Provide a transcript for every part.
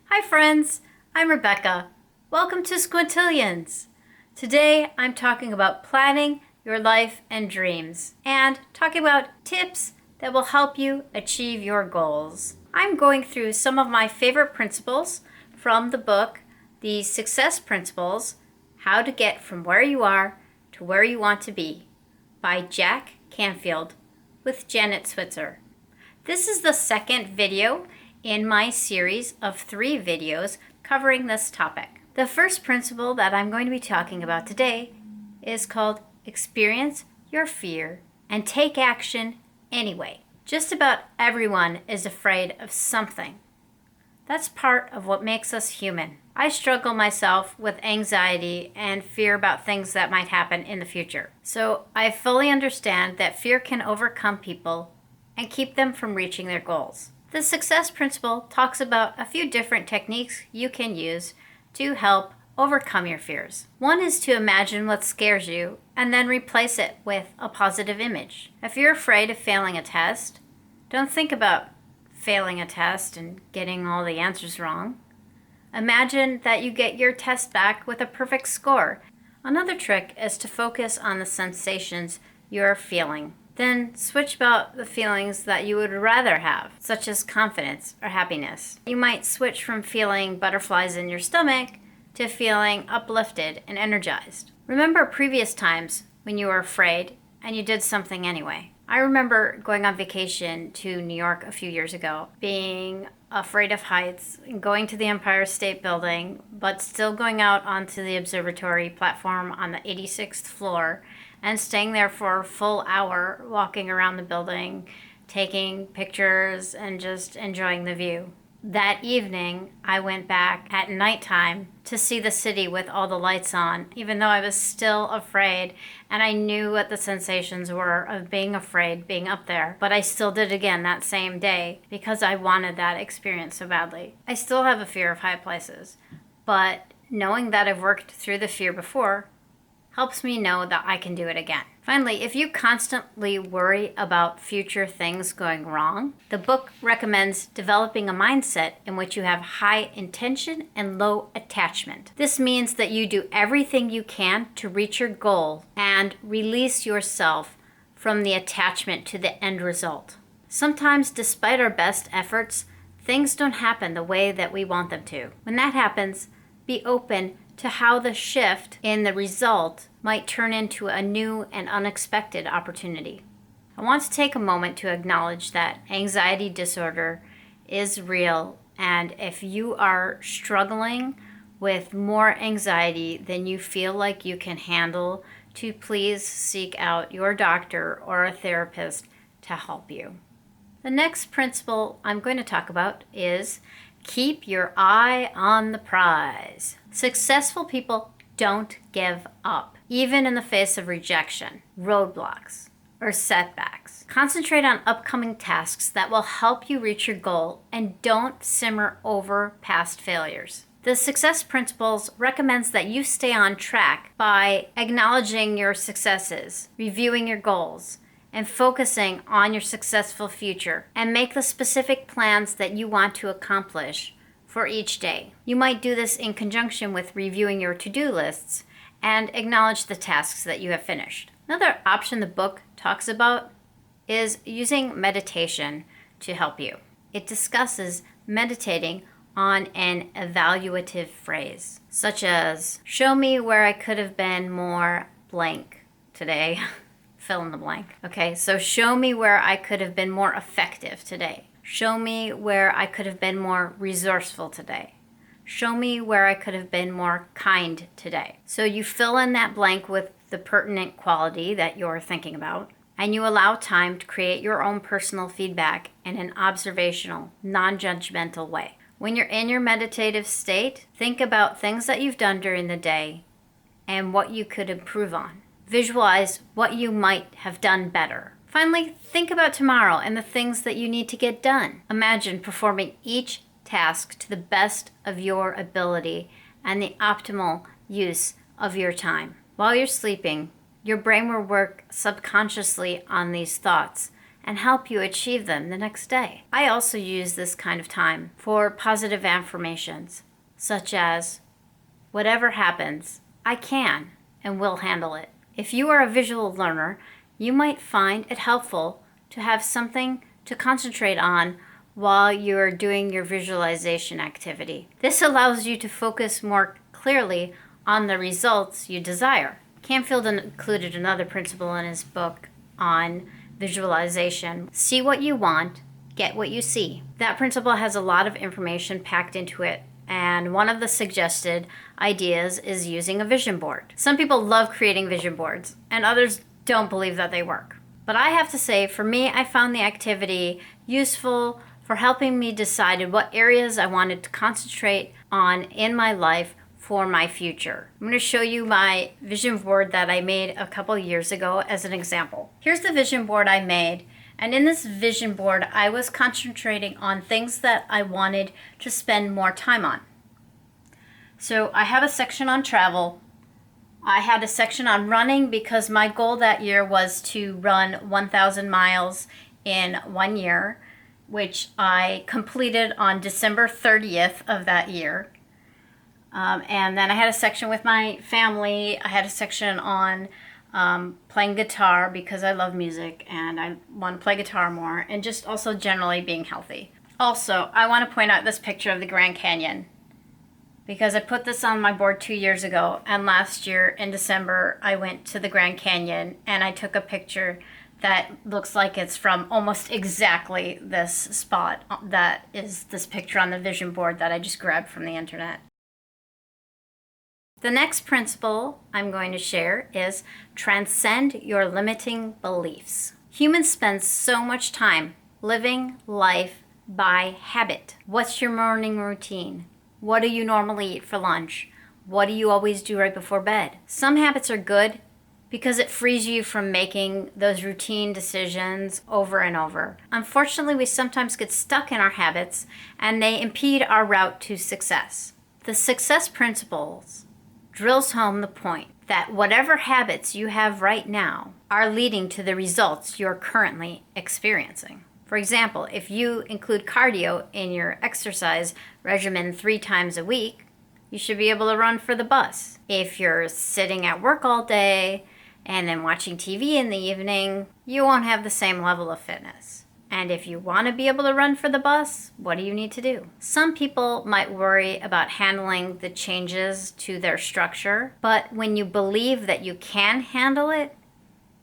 Hi friends, I'm Rebecca. Welcome to Squintillions. Today I'm talking about planning your life and dreams and talking about tips that will help you achieve your goals. I'm going through some of my favorite principles from the book, The Success Principles, How to Get From Where You Are to Where You Want to Be by Jack Canfield with Janet Switzer. This is the second video in my series of 3 videos covering this topic. The first principle that I'm going to be talking about today is called Experience Your Fear and Take Action Anyway. Just about everyone is afraid of something. That's part of what makes us human. I struggle myself with anxiety and fear about things that might happen in the future. So I fully understand that fear can overcome people and keep them from reaching their goals. The success principle talks about a few different techniques you can use to help overcome your fears. One is to imagine what scares you and then replace it with a positive image. If you're afraid of failing a test, don't think about failing a test and getting all the answers wrong. Imagine that you get your test back with a perfect score. Another trick is to focus on the sensations you're feeling. Then switch about the feelings that you would rather have, such as confidence or happiness. You might switch from feeling butterflies in your stomach to feeling uplifted and energized. Remember previous times when you were afraid and you did something anyway. I remember going on vacation to New York a few years ago, being afraid of heights, going to the Empire State Building, but still going out onto the observatory platform on the 86th floor and staying there for a full hour, walking around the building, taking pictures, and just enjoying the view. That evening, I went back at nighttime to see the city with all the lights on, even though I was still afraid, and I knew what the sensations were of being afraid, being up there. But I still did it again that same day because I wanted that experience so badly. I still have a fear of high places, but knowing that I've worked through the fear before helps me know that I can do it again. Finally, if you constantly worry about future things going wrong, the book recommends developing a mindset in which you have high intention and low attachment. This means that you do everything you can to reach your goal and release yourself from the attachment to the end result. Sometimes, despite our best efforts, things don't happen the way that we want them to. When that happens, be open to how the shift in the result might turn into a new and unexpected opportunity. I want to take a moment to acknowledge that anxiety disorder is real, and if you are struggling with more anxiety than you feel like you can handle, to please seek out your doctor or a therapist to help you. The next principle I'm going to talk about is keep your eye on the prize. Successful people don't give up, even in the face of rejection, roadblocks, or setbacks. Concentrate on upcoming tasks that will help you reach your goal and don't simmer over past failures. The Success Principles recommends that you stay on track by acknowledging your successes, reviewing your goals, and focusing on your successful future, and make the specific plans that you want to accomplish for each day. You might do this in conjunction with reviewing your to-do lists and acknowledge the tasks that you have finished. Another option the book talks about is using meditation to help you. It discusses meditating on an evaluative phrase, such as, show me where I could have been more blank today. Fill in the blank. Okay, so show me where I could have been more effective today. Show me where I could have been more resourceful today. Show me where I could have been more kind today. So you fill in that blank with the pertinent quality that you're thinking about, and you allow time to create your own personal feedback in an observational, non-judgmental way. When you're in your meditative state, think about things that you've done during the day and what you could improve on. Visualize what you might have done better. Finally, think about tomorrow and the things that you need to get done. Imagine performing each task to the best of your ability and the optimal use of your time. While you're sleeping, your brain will work subconsciously on these thoughts and help you achieve them the next day. I also use this kind of time for positive affirmations, such as, whatever happens, I can and will handle it. If you are a visual learner, you might find it helpful to have something to concentrate on while you're doing your visualization activity. This allows you to focus more clearly on the results you desire. Canfield included another principle in his book on visualization. See what you want, get what you see. That principle has a lot of information packed into it, and one of the suggested ideas is using a vision board. Some people love creating vision boards, and others don't believe that they work. But I have to say, for me, I found the activity useful for helping me decide what areas I wanted to concentrate on in my life for my future. I'm going to show you my vision board that I made a couple years ago as an example. Here's the vision board I made. And in this vision board, I was concentrating on things that I wanted to spend more time on. So I have a section on travel. I had a section on running because my goal that year was to run 1,000 miles in 1 year, which I completed on December 30th of that year. And then I had a section with my family. I had a section on playing guitar because I love music and I want to play guitar more, and just also generally being healthy. Also, I want to point out this picture of the Grand Canyon because I put this on my board 2 years ago, and last year in December I went to the Grand Canyon and I took a picture that looks like it's from almost exactly this spot. That is this picture on the vision board that I just grabbed from the internet. The next principle I'm going to share is transcend your limiting beliefs. Humans spend so much time living life by habit. What's your morning routine? What do you normally eat for lunch? What do you always do right before bed? Some habits are good because it frees you from making those routine decisions over and over. Unfortunately, we sometimes get stuck in our habits and they impede our route to success. The success principles drills home the point that whatever habits you have right now are leading to the results you're currently experiencing. For example, if you include cardio in your exercise regimen 3 times a week, you should be able to run for the bus. If you're sitting at work all day and then watching TV in the evening, you won't have the same level of fitness. And if you want to be able to run for the bus, what do you need to do? Some people might worry about handling the changes to their structure, but when you believe that you can handle it,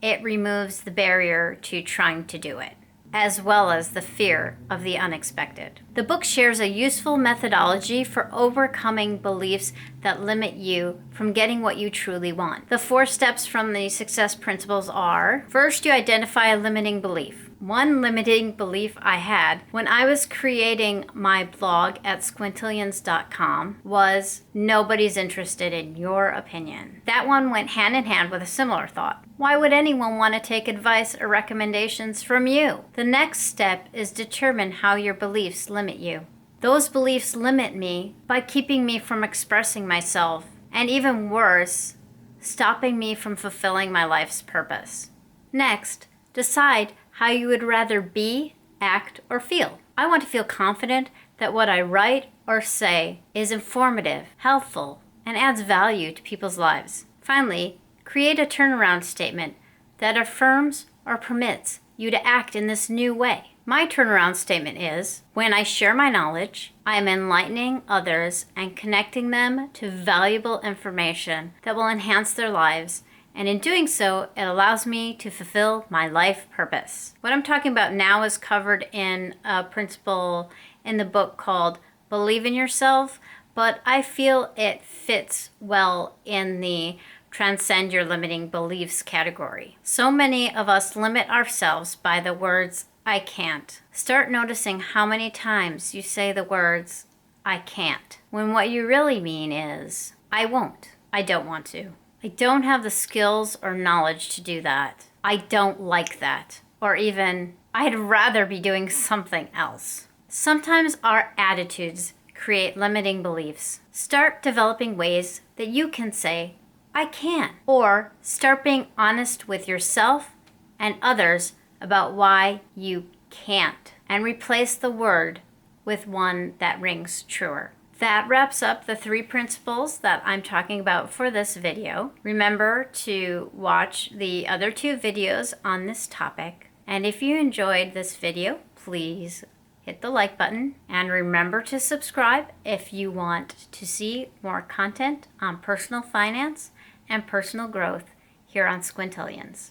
it removes the barrier to trying to do it, as well as the fear of the unexpected. The book shares a useful methodology for overcoming beliefs that limit you from getting what you truly want. The 4 steps from the success principles are: first, you identify a limiting belief. One limiting belief I had when I was creating my blog at squintillions.com was nobody's interested in your opinion. That one went hand in hand with a similar thought. Why would anyone want to take advice or recommendations from you? The next step is determine how your beliefs limit you. Those beliefs limit me by keeping me from expressing myself, and even worse, stopping me from fulfilling my life's purpose. Next, decide how you would rather be, act, or feel. I want to feel confident that what I write or say is informative, helpful, and adds value to people's lives. Finally, create a turnaround statement that affirms or permits you to act in this new way. My turnaround statement is, when I share my knowledge, I am enlightening others and connecting them to valuable information that will enhance their lives, and in doing so, it allows me to fulfill my life purpose. What I'm talking about now is covered in a principle in the book called Believe in Yourself, but I feel it fits well in the Transcend Your Limiting Beliefs category. So many of us limit ourselves by the words, I can't. Start noticing how many times you say the words, I can't, when what you really mean is, I won't, I don't want to. I don't have the skills or knowledge to do that. I don't like that. Or even, I'd rather be doing something else. Sometimes our attitudes create limiting beliefs. Start developing ways that you can say, I can. Or start being honest with yourself and others about why you can't, and replace the word with one that rings truer. That wraps up the 3 principles that I'm talking about for this video. Remember to watch the other 2 videos on this topic. And if you enjoyed this video, please hit the like button and remember to subscribe if you want to see more content on personal finance and personal growth here on Squintillions.